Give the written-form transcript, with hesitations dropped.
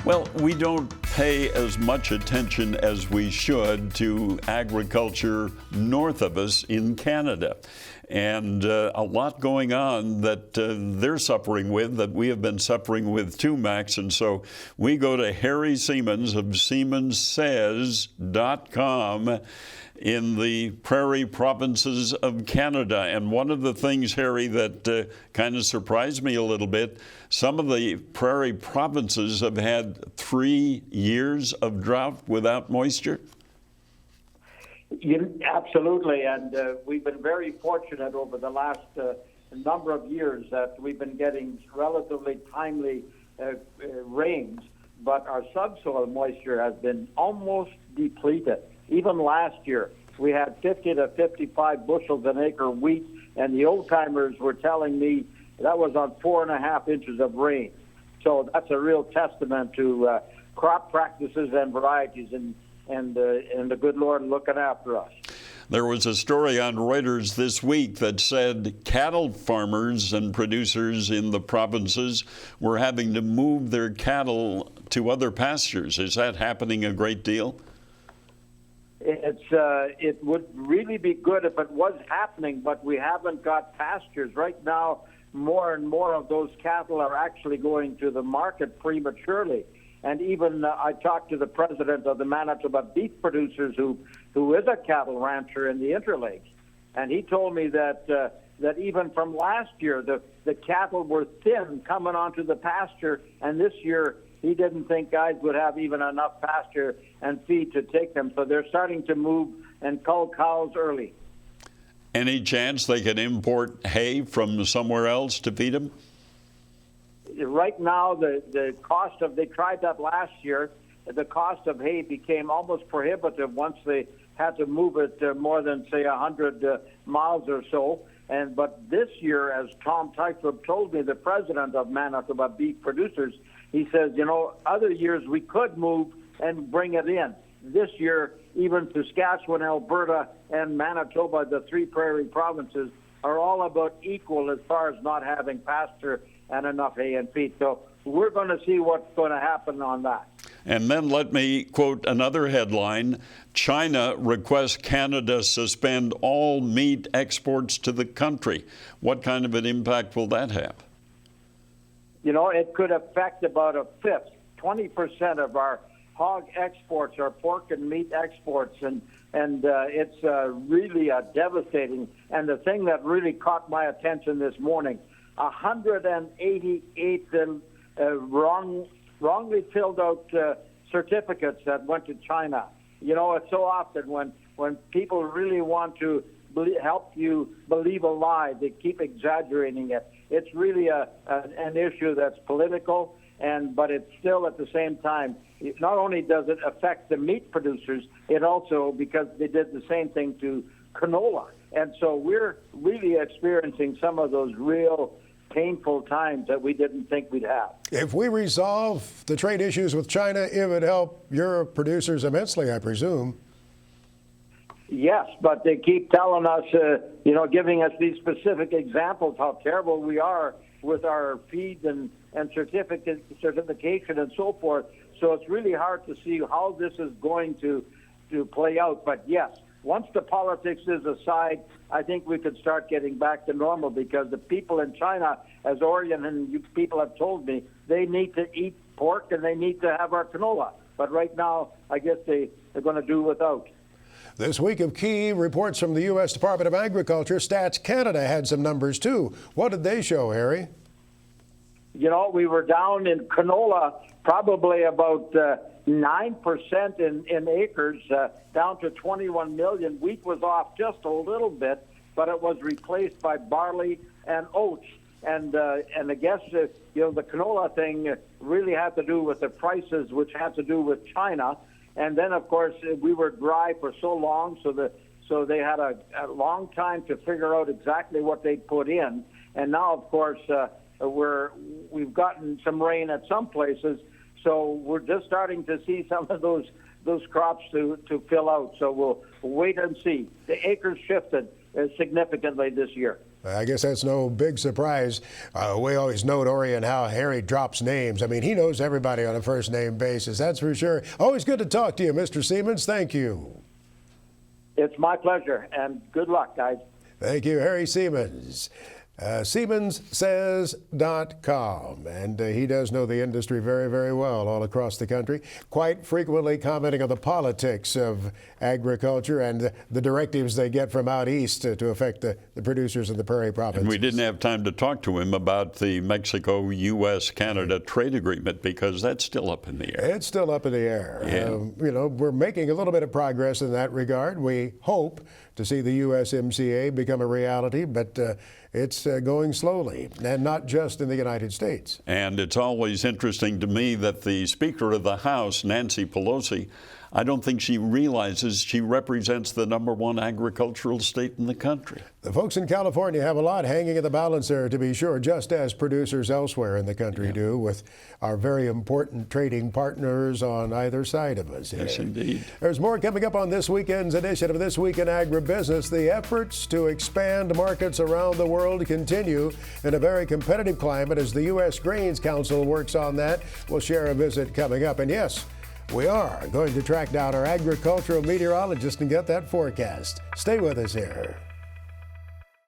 Well, we don't pay as much attention as we should to agriculture north of us in Canada. And a lot going on that they're suffering with, that we have been suffering with too, Max. And so we go to Harry Siemens of SiemensSays.com in the prairie provinces of Canada. And one of the things, Harry, that kind of surprised me a little bit, some of the prairie provinces have had 3 years of drought without moisture. Absolutely, and we've been very fortunate over the last number of years that we've been getting relatively timely rains, but our subsoil moisture has been almost depleted. Even last year, we had 50 to 55 bushels an acre wheat, and the old-timers were telling me that was on 4.5 inches of rain. So that's a real testament to crop practices and varieties and the good Lord looking after us. There was a story on Reuters this week that said cattle farmers and producers in the provinces were having to move their cattle to other pastures. Is that happening a great deal? It would really be good if it was happening, but we haven't got pastures. Right now, more and more of those cattle are actually going to the market prematurely. And even I talked to the president of the Manitoba Beef Producers, who is a cattle rancher in the Interlakes, and he told me that that even from last year, the cattle were thin coming onto the pasture, and this year he didn't think guys would have even enough pasture and feed to take them. So they're starting to move and cull cows early. Any chance they can import hay from somewhere else to feed them? Right now, the cost of, they tried that last year, the cost of hay became almost prohibitive once they had to move it more than, say, 100 miles or so. But this year, as Tom Teichler told me, the president of Manitoba Beef Producers, he says, other years we could move and bring it in. This year, even Saskatchewan, Alberta, and Manitoba, the three prairie provinces, are all about equal as far as not having pasture and enough hay and feed. So we're going to see what's going to happen on that. And then let me quote another headline. China requests Canada suspend all meat exports to the country. What kind of an impact will that have? It could affect about a fifth. 20% of our hog exports are pork and meat exports, and it's really devastating. And the thing that really caught my attention this morning, 188 wrongly filled out certificates that went to China. It's so often when people really want to help you believe a lie, they keep exaggerating it. It's really an issue that's political, but it's still at the same time, not only does it affect the meat producers, it also, because they did the same thing to canola. And so we're really experiencing some of those real painful times that we didn't think we'd have. If we resolve the trade issues with China, it would help your producers immensely, I presume. Yes, but they keep telling us, giving us these specific examples how terrible we are with our feed and certification and so forth. So it's really hard to see how this is going to play out. But yes, once the politics is aside, I think we could start getting back to normal, because the people in China, as Orion and you people have told me, they need to eat pork and they need to have our canola. But right now, I guess they're going to do without. This week of key reports from the U.S. Department of Agriculture. Stats Canada had some numbers too. What did they show, Harry? We were down in canola probably about 9% in acres, down to 21 million. Wheat was off just a little bit, but it was replaced by barley and oats. And I guess, the canola thing really had to do with the prices, which had to do with China. And then, of course, we were dry for so long, so they had a long time to figure out exactly what they'd put in. And now, of course, we've gotten some rain at some places, so we're just starting to see some of those crops to fill out. So we'll wait and see. The acres shifted significantly this year. I guess that's no big surprise. We always note, Orion, how Harry drops names. I mean, he knows everybody on a first-name basis, that's for sure. Always good to talk to you, Mr. Siemens. Thank you. It's my pleasure, and good luck, guys. Thank you, Harry Siemens. SiemensSays.com, and he does know the industry very, very well all across the country, quite frequently commenting on the politics of agriculture and the directives they get from out east to affect the producers in the prairie provinces. And we didn't have time to talk to him about the Mexico, U.S., Canada trade agreement because that's still up in the air. It's still up in the air. Yeah. You know, we're making a little bit of progress in that regard. We hope to see the USMCA become a reality, but it's going slowly, and not just in the United States. And it's always interesting to me that the Speaker of the House, Nancy Pelosi, I don't think she realizes she represents the #1 agricultural state in the country. The folks in California have a lot hanging in the balance there, to be sure, just as producers elsewhere in the country do, with our very important trading partners on either side of us here. Yes, indeed. There's more coming up on this weekend's edition of This Week in Agribusiness. The efforts to expand markets around the world continue in a very competitive climate as the U.S. Grains Council works on that. We'll share a visit coming up. And yes, we are going to track down our agricultural meteorologist and get that forecast. Stay with us here.